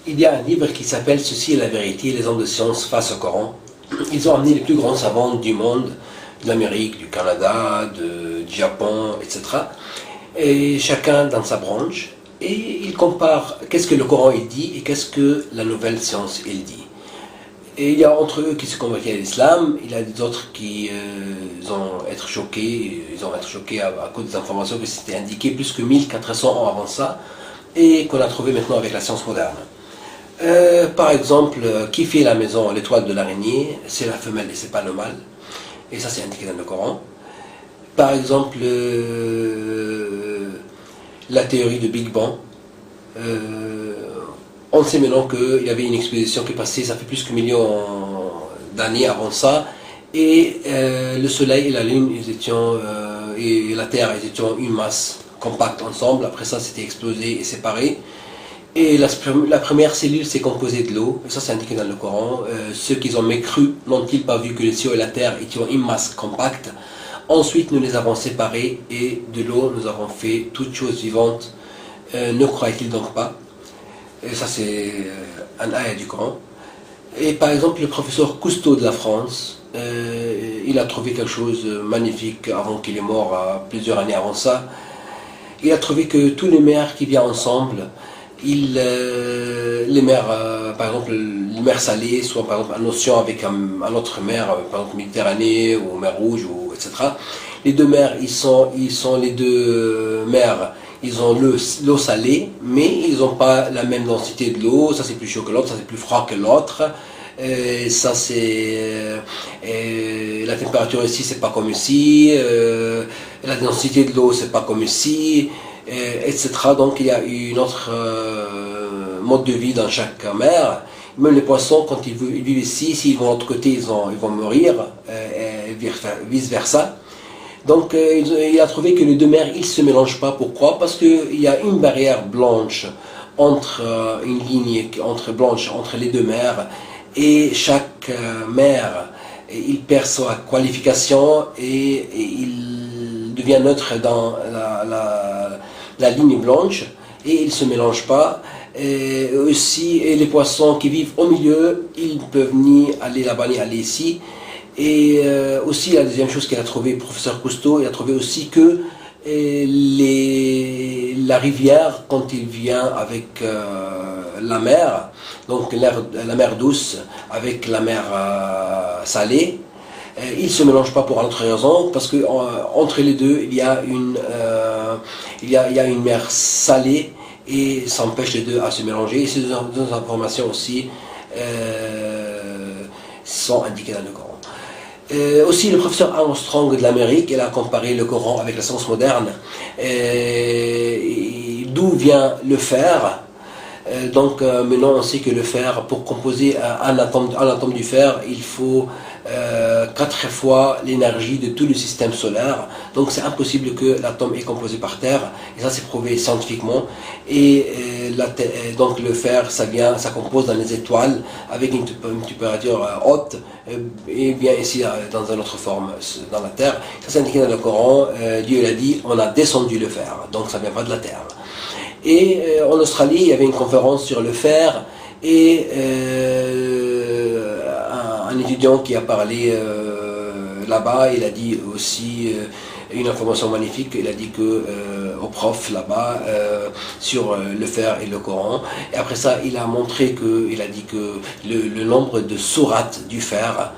Il y a un livre qui s'appelle Ceci est la vérité, les hommes de science face au Coran. Ils ont amené les plus grands savants du monde, de l'Amérique, du Canada, du Japon, etc. Et chacun dans sa branche. Et ils comparent qu'est-ce que le Coran il dit et qu'est-ce que la nouvelle science il dit. Et il y a entre eux qui se convertissent à l'islam, il y a des autres qui vont être choqués, à cause des informations que c'était indiqué plus que 1400 ans avant ça, et qu'on a trouvé maintenant avec la science moderne. Par exemple, qui fait la maison, l'étoile de l'araignée, c'est la femelle et c'est pas le mâle. Et ça c'est indiqué dans le Coran. Par exemple, la théorie de Big Bang. On sait maintenant qu'il y avait une expédition qui est passée, ça fait plus que millions d'années avant ça. Et le Soleil et la Lune, et la Terre, ils étaient une masse compacte ensemble. Après ça, c'était explosé et séparé. Et la première cellule s'est composée de l'eau, ça c'est indiqué dans le Coran. Ceux qui ont mécru n'ont-ils pas vu que le ciel et la terre étaient une masse compacte. Ensuite nous les avons séparés et de l'eau nous avons fait toutes choses vivantes. Ne croient-ils donc pas? Et ça c'est un ayat du Coran. Et par exemple le professeur Cousteau de la France, il a trouvé quelque chose de magnifique avant qu'il est mort, plusieurs années avant ça. Il a trouvé que tous les mers qui viennent ensemble, les mers, par exemple, les mers salées, soit par exemple un océan avec un autre mer, par exemple Méditerranée ou mer Rouge, etc. Les deux mers, ils sont les deux mers, ils ont l'eau salée, mais ils n'ont pas la même densité de l'eau. Ça c'est plus chaud que l'autre, ça c'est plus froid que l'autre. Ça c'est la température ici, c'est pas comme ici. La densité de l'eau, c'est pas comme ici. Etc. Donc il y a une autre mode de vie dans chaque mer. Même les poissons, quand ils vivent ici, s'ils vont de l'autre côté, ils vont mourir, et vice versa. Donc il a trouvé que les deux mers, ils ne se mélangent pas. Pourquoi? Parce qu'il y a une barrière blanche une ligne blanche entre les deux mers, et chaque mer, il perd sa qualification et il devient neutre dans la ligne blanche, et ils ne se mélangent pas. Et les poissons qui vivent au milieu, ils peuvent ni aller là-bas ni aller ici. Et aussi la deuxième chose qu'il a trouvé, le professeur Cousteau, il a trouvé aussi que la rivière, quand il vient avec la mer, donc la mer douce avec la mer salée, ils ne se mélangent pas pour une autre raison, parce que entre les deux, il y a une mer salée, et ça empêche les deux à se mélanger. Et ces deux informations aussi sont indiquées dans le Coran. Aussi le professeur Armstrong de l'Amérique, il a comparé le Coran avec la science moderne. D'où vient le fer? Donc maintenant on sait que le fer, pour composer un atome du fer, il faut 4 fois l'énergie de tout le système solaire. Donc c'est impossible que l'atome est composé par terre, et ça c'est prouvé scientifiquement. Et donc le fer, ça compose dans les étoiles avec une température haute, et vient ici dans une autre forme dans la terre. Ça c'est indiqué dans le Coran. Dieu l'a dit, on a descendu le fer, donc ça ne vient pas de la terre. Et en Australie, il y avait une conférence sur le fer, et un étudiant qui a parlé là-bas, il a dit aussi une information magnifique. Il a dit au prof là-bas sur le fer et le Coran. Et après ça, il a dit que le nombre de sourates du fer,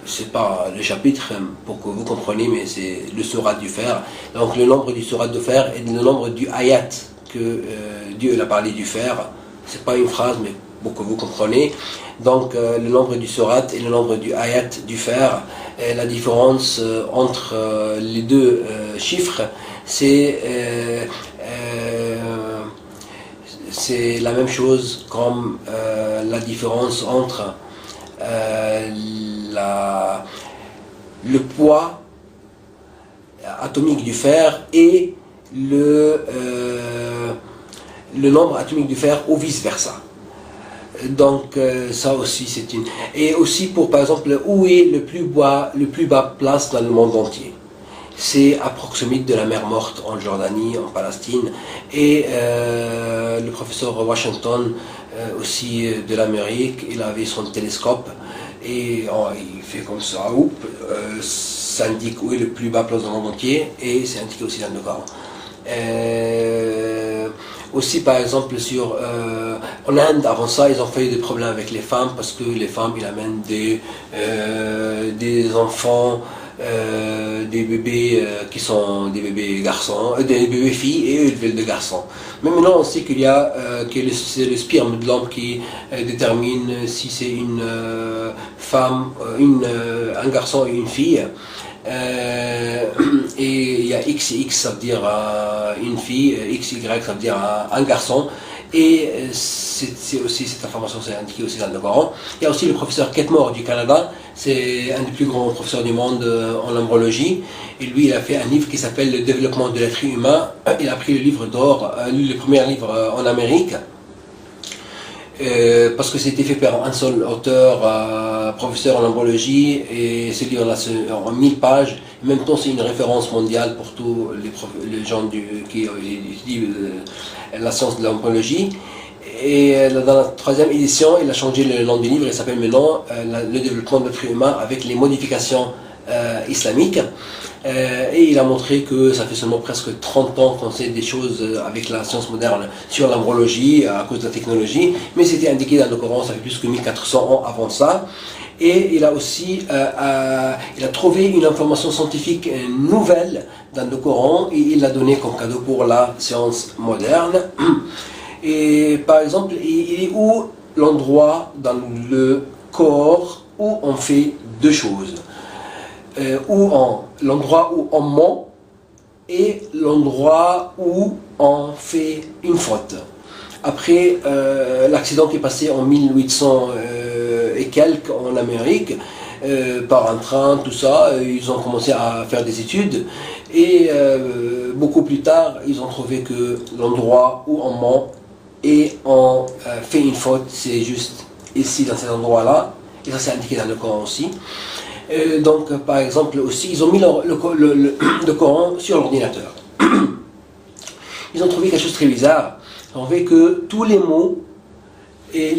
c'est pas le chapitre pour que vous compreniez, mais c'est le sourate du fer. Donc le nombre du sourate de fer et le nombre du ayat que Dieu a parlé du fer. C'est pas une phrase, mais pour que vous compreniez. Donc le nombre du sourate et le nombre du ayat du fer, et la différence entre les deux chiffres, c'est la même chose comme la différence entre le poids atomique du fer et le nombre atomique du fer, ou vice versa. Donc ça aussi c'est une... Et aussi pour, par exemple, où est le plus bas place dans le monde entier? c'est à proximité de la mer Morte en Jordanie, en Palestine. Et le professeur Washington, aussi de l'Amérique, il avait son télescope et il fait comme ça, ça indique où est le plus bas place dans le monde entier et c'est indiqué aussi dans le Coran. Aussi par exemple en Inde, avant ça, ils ont fait des problèmes avec les femmes parce que les femmes, ils amènent des enfants, des bébés qui sont des bébés garçons, des bébés filles et eux ils veulent des garçons. Mais maintenant on sait qu'il y a c'est le sperme de l'homme qui détermine si c'est une femme, un garçon et une fille. Et il y a X et X, ça veut dire une fille, XY, ça veut dire un garçon. Et c'est aussi cette information, c'est indiqué aussi dans le Coran. Il y a aussi le professeur Ketmore du Canada, c'est un des plus grands professeurs du monde en embryologie. Et lui, il a fait un livre qui s'appelle Le développement de l'être humain. Il a pris le livre d'or, le premier livre en Amérique. Parce que c'était fait par un seul auteur, professeur en embryologie, et ce livre-là en 1000 pages. En même temps, c'est une référence mondiale pour tous les gens qui étudient la science de l'embryologie. Et dans la troisième édition, il a changé le nom du livre, il s'appelle maintenant Le développement de l'être humain avec les modifications islamiques. Et il a montré que ça fait seulement presque 30 ans qu'on sait des choses avec la science moderne sur l'embryologie à cause de la technologie, mais c'était indiqué dans le Coran, ça fait plus que 1400 ans avant ça. Et il a aussi il a trouvé une information scientifique nouvelle dans le Coran et il l'a donné comme cadeau pour la science moderne. Et par exemple, il est où l'endroit dans le corps où on fait deux choses, l'endroit où on ment et l'endroit où on fait une faute. Après l'accident qui est passé en 1800 et quelques en Amérique, par un train, tout ça, ils ont commencé à faire des études et beaucoup plus tard, ils ont trouvé que l'endroit où on ment et on fait une faute, c'est juste ici dans cet endroit-là, et ça c'est indiqué dans le Coran aussi. Donc par exemple aussi, ils ont mis le Coran sur l'ordinateur. Ils ont trouvé quelque chose de très bizarre. Ils ont trouvé que tous les mots et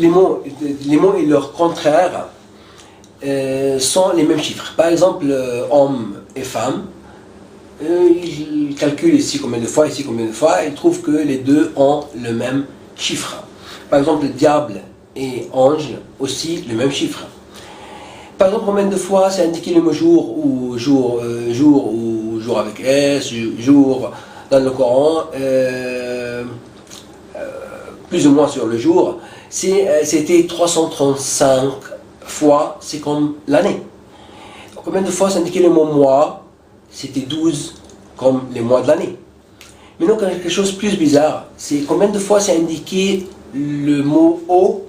leur contraire sont les mêmes chiffres. Par exemple, homme et femme, ils calculent ici combien de fois, ici combien de fois, et ils trouvent que les deux ont le même chiffre. Par exemple, diable et ange, aussi le même chiffre. Par exemple, combien de fois c'est indiqué le mot jour ou jour avec S, jour dans le Coran, plus ou moins sur le jour, c'était 335 fois, c'est comme l'année. Combien de fois c'est indiqué le mot mois, c'était 12 comme les mois de l'année. Maintenant, quelque chose de plus bizarre, c'est combien de fois c'est indiqué le mot eau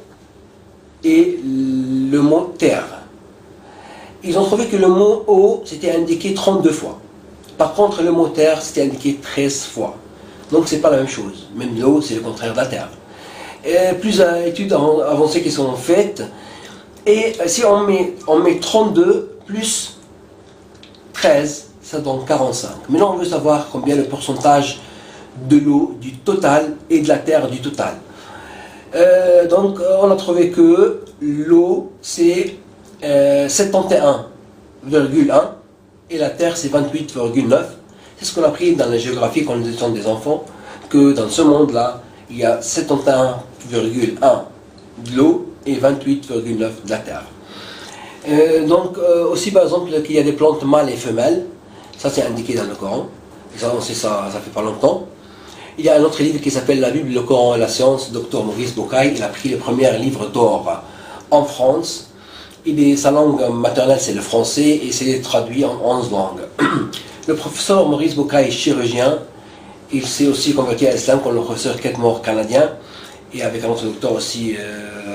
et le mot terre. Ils ont trouvé que le mot eau, c'était indiqué 32 fois. Par contre, le mot terre, c'était indiqué 13 fois. Donc, c'est pas la même chose. Même l'eau, c'est le contraire de la terre. Et plusieurs études avancées qui sont faites. Et si on met 32 plus 13, ça donne 45. Maintenant, on veut savoir combien le pourcentage de l'eau du total et de la terre du total. Donc, on a trouvé que l'eau, c'est 71,1 et la terre, c'est 28,9. C'est ce qu'on a appris dans la géographie quand nous étions des enfants, que dans ce monde-là, il y a 71,1 de l'eau et 28,9 de la terre. Donc, aussi par exemple, qu'il y a des plantes mâles et femelles, ça c'est indiqué dans le Coran, ça, on sait ça, ça fait pas longtemps. Il y a un autre livre qui s'appelle La Bible, le Coran et la science, Dr Maurice Bucaille, il a pris le premier livre d'or en France. Sa langue maternelle c'est le français et c'est traduit en 11 langues. Le professeur Maurice Bucaille est chirurgien, il s'est aussi converti à l'islam comme le professeur Ketmore canadien, et avec un autre docteur aussi,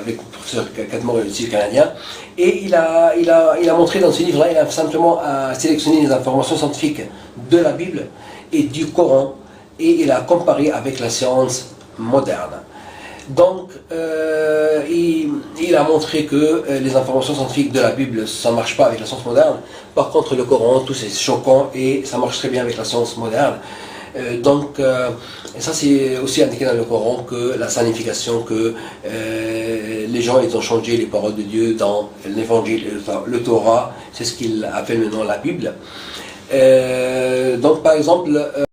avec le professeur Ketmore aussi canadien. Et il a montré dans ce livre-là, il a simplement sélectionné les informations scientifiques de la Bible et du Coran, et il a comparé avec la science moderne. Donc, il a montré que les informations scientifiques de la Bible, ça ne marche pas avec la science moderne. Par contre, le Coran, tout c'est choquant et ça marche très bien avec la science moderne. Et ça c'est aussi indiqué dans le Coran que la signification que les gens ils ont changé les paroles de Dieu dans l'évangile, le Torah, c'est ce qu'il appelle maintenant la Bible. Donc par exemple,